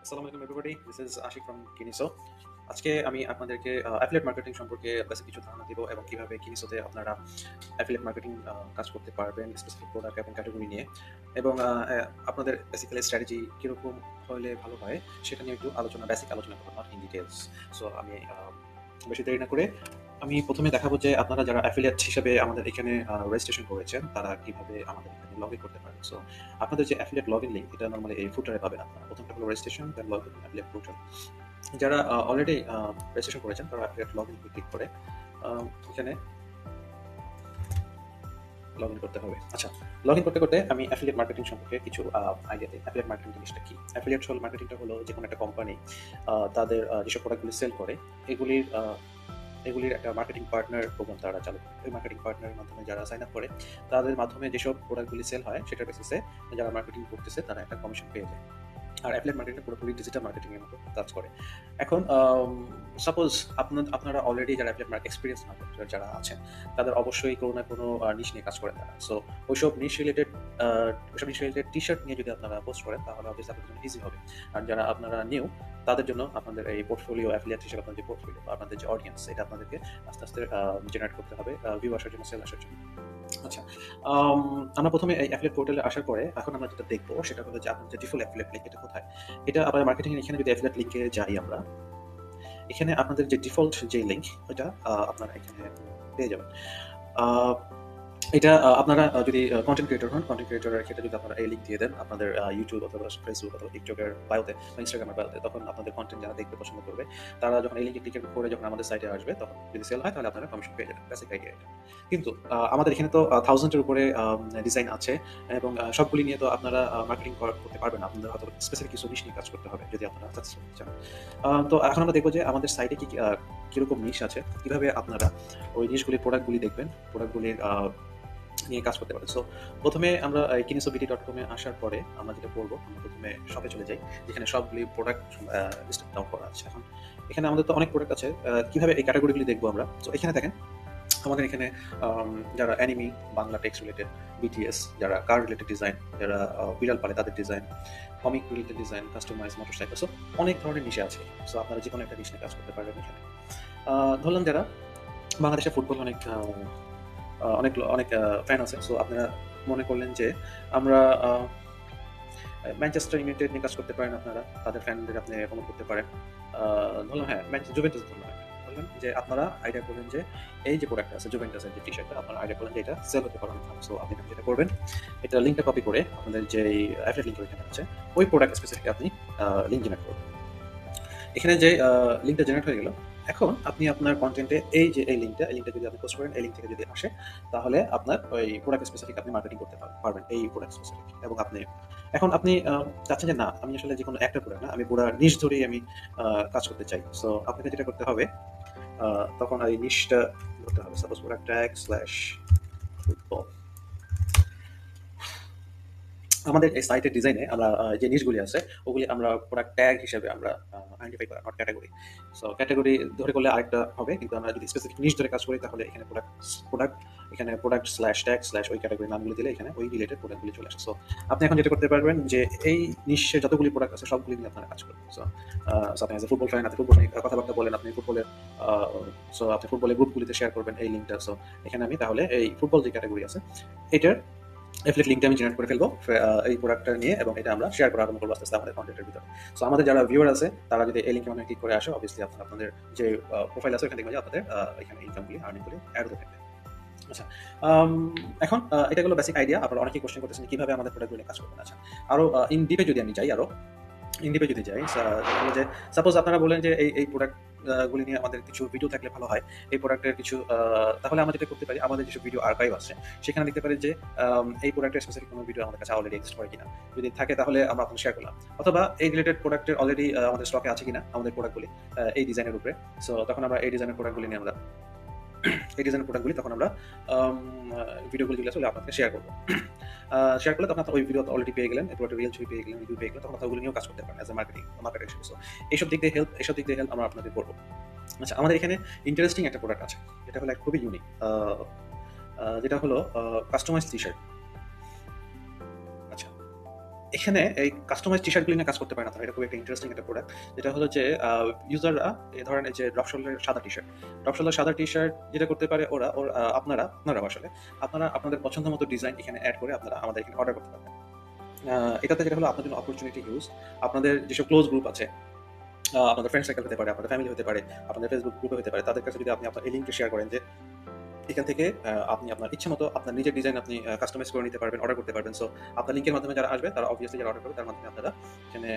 আসসালামু আলাইকুম everybody, this is Ashik from Kiniso. আজকে আমি আপনাদেরকে অ্যাফিলিয়েট মার্কেটিং সম্পর্কে বেসিক কিছু ধারণা দিব এবং কিভাবে কিনিসোতে আপনারা অ্যাফিলিয়েট মার্কেটিং কাজ করতে পারবেন স্পেসিফিক প্রোডাক্ট এবং ক্যাটাগরি নিয়ে, এবং আপনাদের বেসিক্যালি স্ট্র্যাটেজি কীরকম হলে ভালো হয় সেটা নিয়ে একটু বেসিক আলোচনা করবো, নট ইন ডিটেলস। সো আমি বেশি দেরি না করে আমি প্রথমে দেখাবো যে আপনারা যারা অ্যাফিলিয়েট হিসেবে আমাদের এখানে রেজিস্ট্রেশন করেছেন তারা কিভাবে আমাদের এখানে লগ ইন করতে পারবেন। সো আপনাদের যে অ্যাফিলিয়েট লগ ইন লিঙ্ক এটা নর্মালি এই ফুটারে পাবেন আপনারা। প্রথমটা হলো registration, then log in affiliate portal. যারা অলরেডি রেজিস্ট্রেশন করেছেন তারা অ্যাফিলিয়েট লগ ইন ক্লিক করে এখানে লগ ইন করতে হবে। আচ্ছা, লগ ইন করতে করতে আমি অ্যাফিলিয়েট মার্কেটিং সম্পর্কে কিছু আইডিয়া দিই। অ্যাফিলিয়েট মার্কেটিং জিনিসটা কি? অ্যাফিলিয়েট মার্কেটিংটা হলো যে কোনো একটা কোম্পানি তাদের যেসব প্রোডাক্টগুলি সেল করে এগুলির এগুলির একটা মার্কেটিং পার্টনার প্রোগ্রাম তারা চালু করে। ওই মার্কেটিং পার্টনারের মাধ্যমে যারা সাইন আপ করে তাদের মাধ্যমে যেসব প্রোডাক্টগুলি সেল হয় সেটার বেসিসে যারা মার্কেটিং করতেছে তারা একটা কমিশন পেয়ে যায়। আর অ্যাফিলিয়েট মার্কেটিংটা পুরোপুরি ডিজিটাল মার্কেটিং এর মতো কাজ করে। এখন সাপোজ আপনারা অলরেডি যারা অ্যাফিলিয়েট এক্সপিরিয়েন্স মার্কেটার যারা আছেন তাদের অবশ্যই কোনো না কোনো নিশ নিয়ে কাজ করেন তারা। সো ওইসব নিশ রিলেটেড টি শার্ট নিয়ে যদি আপনারা পোস্ট করেন তাহলে অবভিয়াসলি আপনাদের জন্য ইজি হবে। আর যারা আপনারা নিউ তাদের জন্য আপনাদের এই পোর্টফোলিও অ্যাফিলিয়েট হিসেবে আপনাদের যে পোর্টফোলিও বা আপনাদের যে অডিয়েন্স এটা আপনাদেরকে আস্তে আস্তে জেনারেট করতে হবে ভিউ আসার জন্য, সেল আসার জন্য। আচ্ছা, আমরা প্রথমে এই অ্যাফিলিয়েট পোর্টালে আসার পরে এখন আমরা যেটা দেখবো সেটা হলো যে আপনার যে ডিফল্ট অ্যাফিলিয়েট লিঙ্ক এটা কোথায়। এটা আপনার মার্কেটিং এর এখানে যদি অ্যাফিলিয়েট লিঙ্কে যাই আমরা, এখানে আপনাদের যে ডিফল্ট যে লিঙ্ক ওটা আপনারা এখানে পেয়ে যাবেন। এটা আপনারা যদি কন্টেন্ট ক্রিয়েটর হন, কন্টেন্ট ক্রিয়েটরের ক্ষেত্রে যদি আপনারা এই লিঙ্ক দিয়ে দেন আপনাদের ইউটিউব অথবা ফেসবুক অথবা টিকটকের বায়োতে বা ইনস্টাগ্রামের বায়োতে, তখন আপনাদের কন্টেন্ট যারা দেখতে পছন্দ করবে তারা যখন এই লিঙ্কে ক্লিক করে যখন আমাদের সাইটে আসবে তখন যদি সেল হয় তাহলে আপনারা কমিশন পেয়ে যাবেন। বেসিক আইডিয়া এটা। কিন্তু আমাদের এখানে তো 1000-এর উপরে ডিজাইন আছে এবং সবগুলি নিয়ে তো আপনারা মার্কেটিং করতে পারবেন না। আপনাদের হয়তো স্পেসিফিক কিছু নিশ নিয়ে কাজ করতে হবে যদি আপনারা সাকসেসফুল হতে চান। তো এখন আমরা দেখবো যে আমাদের সাইটে কিরকম নিশ আছে, কিভাবে আপনারা ওই নিশগুলির প্রোডাক্টগুলি দেখবেন, প্রোডাক্টগুলির নিয়ে কাজ করতে পারে। সো প্রথমে আমরা kinesobiti.com এ আসার পরে আমরা যেটা করবো, আমরা প্রথমে শপে চলে যাই যেখানে সবগুলি প্রোডাক্ট লিস্ট ডাউন করা আছে। এখন এখানে আমাদের তো অনেক প্রোডাক্ট আছে, কিভাবে এই ক্যাটাগরিগুলি দেখবো আমরা। তো এখানে দেখেন আমাদের এখানে যারা anime, Bangla text related, BTS, যারা কার রিলেটেড ডিজাইন, যারা বিড়াল পালে তাদের design, comic related design, customise motorcycle, so অনেক ধরনের নিশে আছে। সো আপনারা যে কোনো একটা নিশে কাজ করতে পারবেন এখানে। ধরলাম যারা বাংলাদেশের ফুটবল অনেক অনেক অনেক ফ্যান আছে। সো আপনারা মনে করলেন যে আমরা ম্যানচেস্টার ইউনাইটেড নিয়ে কাজ করতে পারেন, আপনারা তাদের ফ্যানদের আপনি প্রমোট করতে পারেন। ধরলাম হ্যাঁ জুভেন্টাস ধরলাম, বললেন যে আপনারা আইডিয়া করলেন যে এই যে প্রোডাক্ট আছে জুভেন্টাসের যে টি শার্টটা আপনারা আইডিয়া করলেন যে এটা সেল হতে পারবেন। সো আপনি যেটা করবেন, এটা লিঙ্কটা কপি করে আপনাদের যে অ্যাফিলিয়েট লিঙ্ক ওইখানে আছে ওই প্রোডাক্ট স্পেসিফিক আপনি লিঙ্ক জেনারেট করবেন। এখানে যে লিঙ্কটা জেনারেট হয়ে গেল, এখন আপনি আপনার কন্টেন্টে এই যে এই লিঙ্কটা যদি আপনি পোস্ট করেন, এই লিঙ্ক থেকে যদি আসে তাহলে আপনার ওই প্রোডাক্ট স্পেসিফিক আপনি মার্কেটিং করতে পারবেন এই প্রোডাক্ট স্পেসিফিক। এবং এখন আপনি চাচ্ছেন যে না আমি আসলে যে কোনো একটা প্রোডাক্ট না, আমি পুরো নিশ ধরেই আমি কাজ করতে চাই। সো আপনাকে যেটা করতে হবে, তখন এই নিশটা ধরতে হবে। Suppose product tag slash football. আমাদের এই সাইটের ডিজাইনে আমরা যে নিশগুলি আছে ওগুলি আমরা প্রোডাক্ট ট্যাগ হিসেবে আমরা আইডেন্টিফাই করা, নট ক্যাটাগরি। সো ক্যাটাগরি ধরে করলে আরেকটা হবে, কিন্তু আমরা যদি স্পেসিফিক নিশ ধরে কাজ করি তাহলে এখানে প্রোডাক্ট এখানে প্রোডাক্ট স্ল্যাশ ট্যাগ স্ল্যাশ ওই ক্যাটাগরি নামগুলি দিলে এখানে ওই রিলেটেড প্রোডাক্টগুলি চলে আসে। সো আপনি এখন যেটা করতে পারবেন যে এই নিশে যতগুলি প্রোডাক্ট আছে সবগুলি নিয়ে আপনারা কাজ করবেন। সো আপনি অ্যাজ এ ফুটবল ফ্যান, আপনি ফুটবল নিয়ে কথাবার্তা বলেন, আপনি ফুটবলের সো আপনি ফুটবলের গ্রুপগুলিতে শেয়ার করবেন এই লিঙ্কটা। সো এখানে আমি তাহলে এই ফুটবল যে ক্যাটাগরি আছে এটার অ্যাফিলিয়েট লিঙ্কটা আমি জেনারেট করে ফেলবো এই প্রোডাক্টটা নিয়ে, এবং এটা আমরা শেয়ার করা আরম্ভ করবো আস্তে আস্তে আমাদের কন্টেন্টের ভিতরে। সো আমাদের যারা ভিউয়ার আছে তারা যদি এই লিঙ্কে ক্লিক করে আসে, অবভিয়াসলি আপনাদের যে প্রোফাইল আছে ওখানে দেখবেন যে আপনাদের এখানে ইনকামগুলি আর্নিংগুলি অ্যাড হতে থাকবে। আচ্ছা, এখন এটা হলো বেসিক আইডিয়া। আপনারা অনেকেই কোশ্চেন করতেছেন কিভাবে আমাদের প্রোডাক্টগুলো কাজ করবেন। আচ্ছা, আরো ইন ডিপে যদি আমি যাই, যদি যাই যে সাপোজ আপনারা বলেন যে এই প্রোডাক্ট গুলি নিয়ে আমাদের কিছু ভিডিও থাকলে ভালো হয়, এই প্রোডাক্টের কিছু তাহলে আমরা যেটা করতে পারি, আমাদের যেসব ভিডিও আর্কাইভ আছে সেখানে দেখতে পারি যে এই প্রোডাক্টের স্পেসিফিক কোনো ভিডিও আমাদের কাছে অলরেডি এক্সিস্ট করে কিনা, যদি থাকে তাহলে আমরা আপনাকে শেয়ার করলাম, অথবা এই রিলেটেড প্রোডাক্টের অলরেডি আমাদের স্টকে আছে কিনা আমাদের প্রোডাক্টগুলি এই ডিজাইনের উপরে। সো তখন আমরা এই ডিজাইনের প্রোডাক্টগুলি নিয়ে তখন আমরা ভিডিওগুলি যেগুলো আছে আপনাকে শেয়ার করবো। শেয়ার করলে তখন ওই ভিডিও অলরেডি পেয়ে গেলেন, এরপর একটা রিয়েল ছবি পেয়ে গেলেন, রিভিউ পেয়ে গেলেন, তখন ওগুলো নিয়েও কাজ করতে পারেন অ্যাজ এ মার্কেটার হিসেবে। সো এইসব দিক দিয়ে হেল্প আমরা আপনাদের করবো। আচ্ছা, আমাদের এখানে ইন্টারেস্টিং একটা প্রোডাক্ট আছে, এটা হলো খুবই ইউনিক, যেটা হলো কাস্টমাইজ টি শার্ট। আচ্ছা, এখানে এই কাস্টমাইজ টি-শার্টগুলি নিয়ে কাজ করতে পারেন আপনারা। এটা খুব একটা ইন্টারেস্টিং একটা প্রোডাক্ট। যেটা হলো যে ইউজাররা ধরেন এই যে ড্রপশোলের সাদা টি-শার্ট, ড্রপশোলের সাদা টি-শার্ট যেটা করতে পারে ওরা ওর আপনারা আসলে আপনারা আপনাদের পছন্দ মতো ডিজাইন এখানে এড করে আপনারা আমাদের এখানে অর্ডার করতে পারবেন। এটাতে যেটা হলো আপনার জন্য অপরচুনিটি হিউজ। আপনাদের যেসব ক্লোজ গ্রুপ আছে, আপনাদের ফ্রেন্ড সার্কেল হতে পারে, আপনাদের ফ্যামিলি হতে পারে, আপনাদের ফেসবুক গ্রুপে হতে পারে। তাদের কাছে যদি আপনি আপনার এই লিঙ্কটা শেয়ার করেন যে এখান থেকে আপনি আপনার ইচ্ছেমতো আপনার নিজের ডিজাইন আপনি কাস্টমাইজ করে নিতে পারবেন, অর্ডার করতে পারবেন। সো আপনার লিঙ্কের মাধ্যমে যারা আসবে তারা অবভিয়াসলি যারা অর্ডার করবে তার মাধ্যমে আপনারা এখানে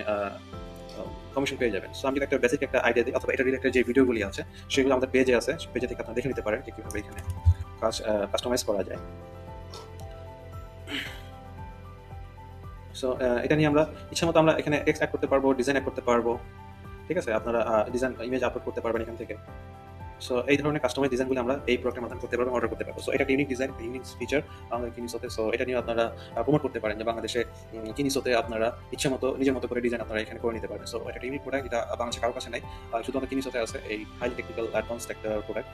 কমিশন পেয়ে যাবেন। সো আমি যদি একটা বেসিক একটা আইডিয়া দিই, অথবা এটা রিলেটেড যে ভিডিওগুলি আছে সেগুলো আমাদের পেজে আছে, পেজে থেকে আপনারা দেখে নিতে পারেন যে কিভাবে এখানে কাস্টমাইজ করা যায়। সো এটা নিয়ে আমরা ইচ্ছেমতো আমরা এখানে টেক্সট অ্যাড করতে পারবো, ডিজাইন অ্যাড করতে পারবো। ঠিক আছে? আপনারা ডিজাইন ইমেজ আপলোড করতে পারবেন এখান থেকে। সো এই ধরনের কাস্টমাইজ ডিজাইনগুলো আমরা এই প্রোডাক্টের মাধ্যমে করতে পারবো, অর্ডার করতে পারবো। সো এটা একটা ইউনিক ডিজাইন, ইউনিক ফিচার আমাদের কিনিসোতে। সো এটা নিয়ে আপনারা প্রমোট করতে পারেন যে বাংলাদেশে কিনিসোতে আপনারা ইচ্ছেমতো নিজের মতো করে ডিজাইন আপনারা এখানে করে নিতে পারবেন। সো এটা একটা ইউনিক প্রোডাক্ট, যেটা বাংলাদেশে কারো কাছে নাই, শুধুমাত্র কিনিসোতে আছে এই হাইলি টেকনিক্যাল অ্যাডভান্সড একটা প্রোডাক্ট।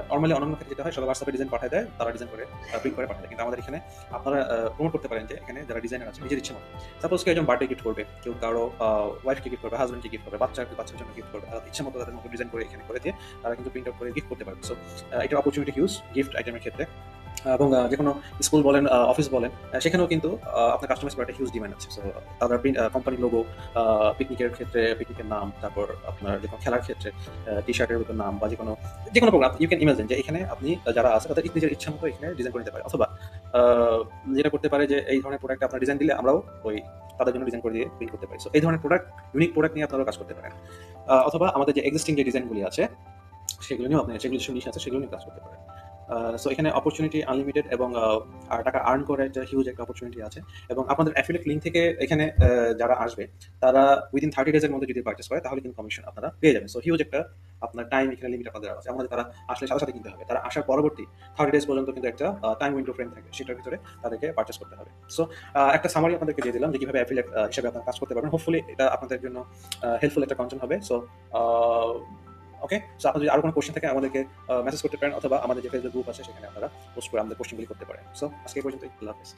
নরমালি অন্যান্য ক্ষেত্রে যেটা হয় সবাই হোয়াটসঅ্যাপে ডিজাইন পাঠায় দেয়, তারা ডিজাইন করে প্রিন্ট করে পাঠায় দেয়। কিন্তু আমাদের এখানে আপনারা প্রমোট করতে পারেন যে এখানে যারা ডিজাইনার আছে নিজের ইচ্ছে মতো, সাপোজ কেউ একজন বার্থডে গিফট করবে, কেউ কারো ওয়াইফকে গিফট করবে, হাজব্যান্ডকে গিফট করবে, বাচ্চার জন্য গিফট করবে, ইচ্ছে মতো তাদের মতো ডিজাইন করে এখানে করে দিয়ে তারা কিন্তু প্রিন্ট আউট করে গিফট করতে পারবে। সো এটার অপরচুনিটি হিউজ গিফট আইটেমের ক্ষেত্রে। এবং যে কোনো স্কুল বলেন, অফিস বলেন, সেখানেও কিন্তু আপনার কাস্টমাইজ করাটা হিউজ ডিমান্ড আছে। সো তাদের কোম্পানির লোগো, পিকনিকের ক্ষেত্রে পিকনিকের নাম, তারপর আপনার যে কোনো খেলার ক্ষেত্রে টি-শার্টের উপর নাম, বা যে কোনো প্রোগ্রাম ইউ ক্যান ইমাজিন যে এখানে আপনি যারা আছে তাদের নিজের ইচ্ছা মতো এখানে ডিজাইন করে নিতে পারে। অথবা যেটা করতে পারে যে এই ধরনের প্রোডাক্ট আপনার ডিজাইন দিলে আমরাও ওই তাদের জন্য ডিজাইন করে দিয়ে প্রিন্ট করতে পারি। সো এই ধরনের প্রোডাক্ট, ইউনিক প্রোডাক্ট নিয়ে আপনারাও কাজ করতে পারেন। অথবা আমাদের যে এক্সিস্টিং যে ডিজাইনগুলি আছে সেগুলো নিয়েও আপনি, যেগুলো নিশ আছে সেগুলো নিয়ে কাজ করতে পারেন। সো এখানে অপরচুনিটি আনলিমিটেড, এবং টাকা আর্ন করার একটা হিউজ একটা অপরচুনিটি আছে। এবং আপনাদের অ্যাফিলিয়েট লিঙ্ক থেকে এখানে যারা আসবে তারা উইদিন 30 ডেজের মধ্যে যদি পারচেস করে তাহলে কিন্তু কমিশন আপনারা পেয়ে যাবেন। সো হিউজ একটা আপনার টাইম এখানে লিমিট আপনাদের আছে। আমাদের তারা আসলে সাথে সাথে কিনতে হবে, তারা আসার পরবর্তী 30 ডেজ পর্যন্ত কিন্তু একটা টাইম উইন্ডো ফ্রেম থাকে, সেটার ভিতরে তাদেরকে পারচেস করতে হবে। সো একটা সামারি আপনাদেরকে দিয়ে দিলাম যে কিভাবে অ্যাফিলিয়েট হিসেবে আপনারা কাজ করতে পারবেন। হোপফুলি এটা আপনাদের জন্য হেল্পফুল একটা কন্টেন্ট হবে। সো ওকে, সো আপনার যদি আরো কোনো কোশ্চেন থাকে আমাদেরকে মেসেজ করতে পারেন, অথবা আমাদের যে ফেসবুক গ্রুপ আছে সেখানে আপনারা পোস্ট করে আমাদের কোশ্চেনগুলি করতে পারেন। সো আজকে এই পর্যন্তই। আল্লাহ হাফেজ।